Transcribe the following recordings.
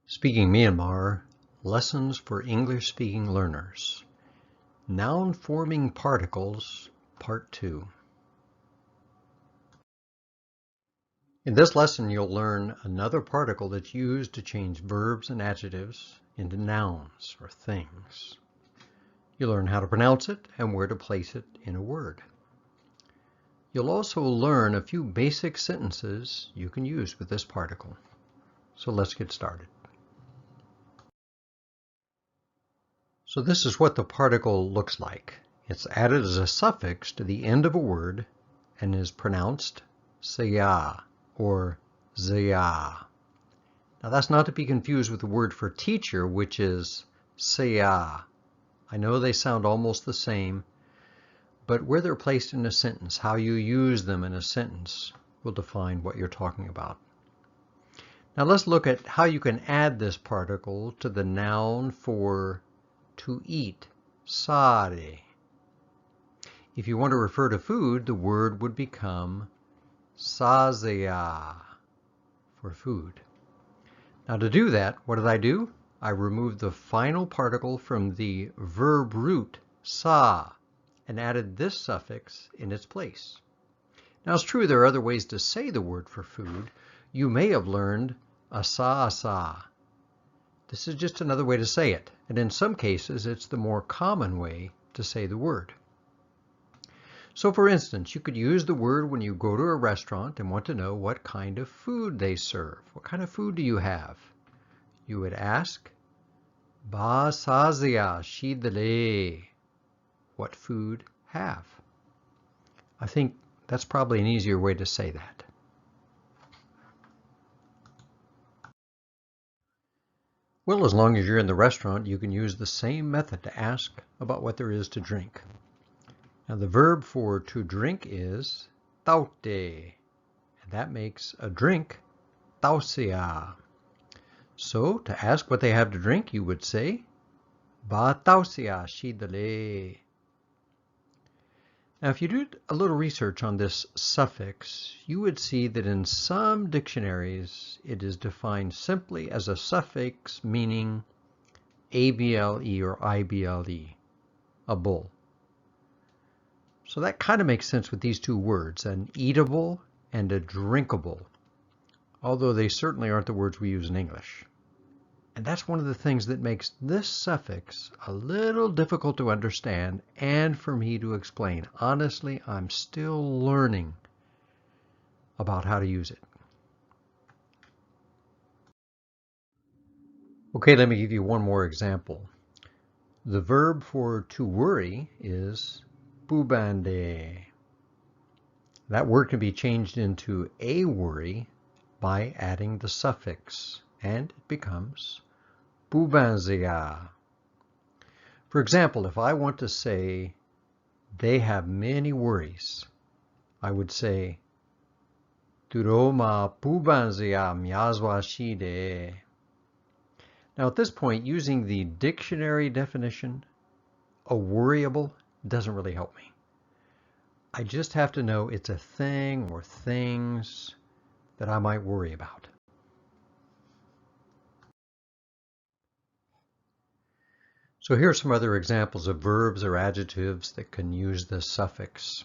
Speaking Myanmar, Lessons for English-Speaking Learners. Noun-forming particles, Part 2. In this lesson, you'll learn another particle that's used to change verbs and adjectives into nouns or things. You'll learn how to pronounce it and where to place it in a word. You'll also learn a few basic sentences you can use with this particle. So let's get started. So this is what the particle looks like. It's added as a suffix to the end of a word and is pronounced saya or zaya. Now that's not to be confused with the word for teacher, which is saya. I know they sound almost the same, but where they're placed in a sentence, how you use them in a sentence, will define what you're talking about. Now let's look at how you can add this particle to the noun for to eat, sare. If you want to refer to food, the word would become sazaya for food. Now to do that, what did I do? I removed the final particle from the verb root, sa, and added this suffix in its place. Now it's true there are other ways to say the word for food. You may have learned asa. This is just another way to say it, and in some cases it's the more common way to say the word. So for instance, you could use the word when you go to a restaurant and want to know what kind of food they serve. What kind of food do you have? You would ask, Ba sazia shidale. What food have? I think that's probably an easier way to say that. Well, as long as you're in the restaurant, you can use the same method to ask about what there is to drink. Now, the verb for to drink is taute, and that makes a drink tausia. So, to ask what they have to drink, you would say, ba tausia shidale. Now, if you did a little research on this suffix, you would see that in some dictionaries it is defined simply as a suffix meaning able or ible, a bull. So that kind of makes sense with these two words, an eatable and a drinkable, although they certainly aren't the words we use in English. And that's one of the things that makes this suffix a little difficult to understand and for me to explain. Honestly, I'm still learning about how to use it. Okay, let me give you one more example. The verb for to worry is bubande. That word can be changed into a worry by adding the suffix, and it becomes bubanzia. For example, if I want to say they have many worries, I would say Turoma bubanzia myazwashide. Now at this point, using the dictionary definition, a worryable doesn't really help me. I just have to know it's a thing or things that I might worry about. So here are some other examples of verbs or adjectives that can use this suffix.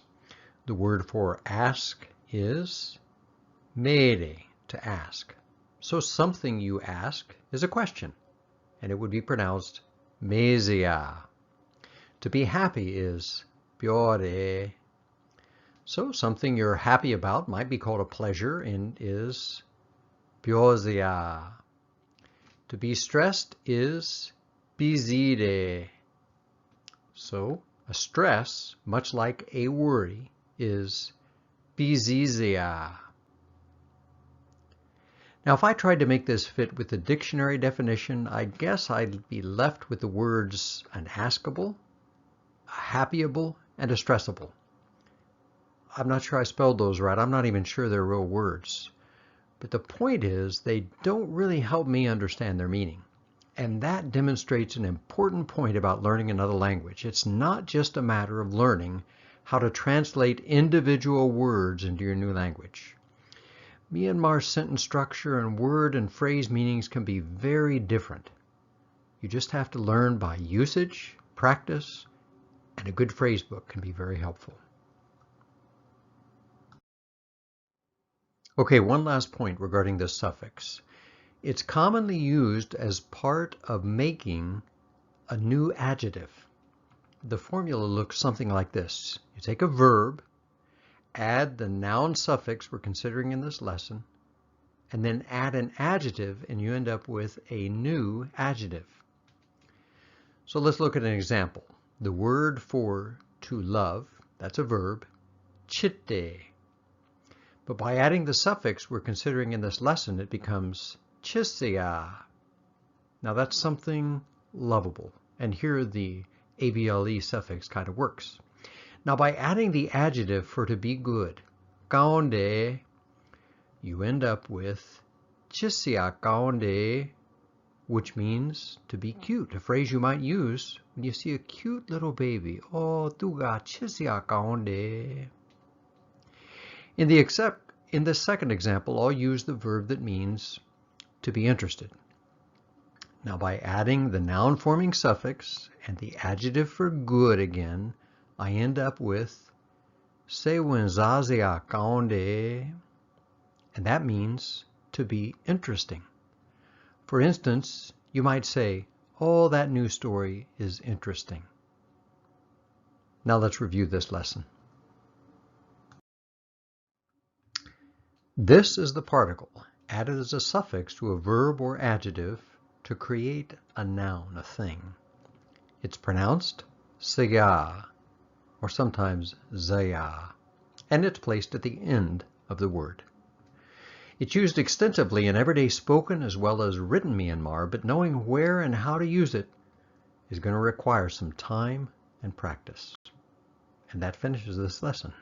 The word for ask is mere, to ask. So something you ask is a question, and it would be pronounced mezia. To be happy is piore. So something you're happy about might be called a pleasure and is piozia. To be stressed is bizide. So a stress, much like a worry, is bizizia. Now if I tried to make this fit with the dictionary definition, I guess I'd be left with the words an askable, a happyable, and a stressable. I'm not sure I spelled those right. I'm not even sure they're real words. But the point is, they don't really help me understand their meaning. And that demonstrates an important point about learning another language. It's not just a matter of learning how to translate individual words into your new language, Myanmar's sentence structure and word and phrase meanings can be very different. You just have to learn by usage, practice, and a good phrase book can be very helpful. Okay, one last point regarding this suffix. It's commonly used as part of making a new adjective. The formula looks something like this. You take a verb, add the noun suffix we're considering in this lesson, and then add an adjective, and you end up with a new adjective. So let's look at an example. The word for to love, that's a verb, chitte. But by adding the suffix we're considering in this lesson, it becomes chisya. Now that's something lovable, and here the able suffix kind of works. Now by adding the adjective for to be good, kaonde, you end up with chisya kaonde, which means to be cute, a phrase you might use when you see a cute little baby. Oh, tuga chisya kaonde. In the second example, I'll use the verb that means to be interested. Now by adding the noun forming suffix and the adjective for good again, I end up with sewenzazia kaonde, and that means to be interesting. For instance, you might say, oh, that news story is interesting. Now let's review this lesson. This is the particle added as a suffix to a verb or adjective to create a noun, a thing. It's pronounced saya, or sometimes zaya, and it's placed at the end of the word. It's used extensively in everyday spoken as well as written Myanmar, but knowing where and how to use it is going to require some time and practice. And that finishes this lesson.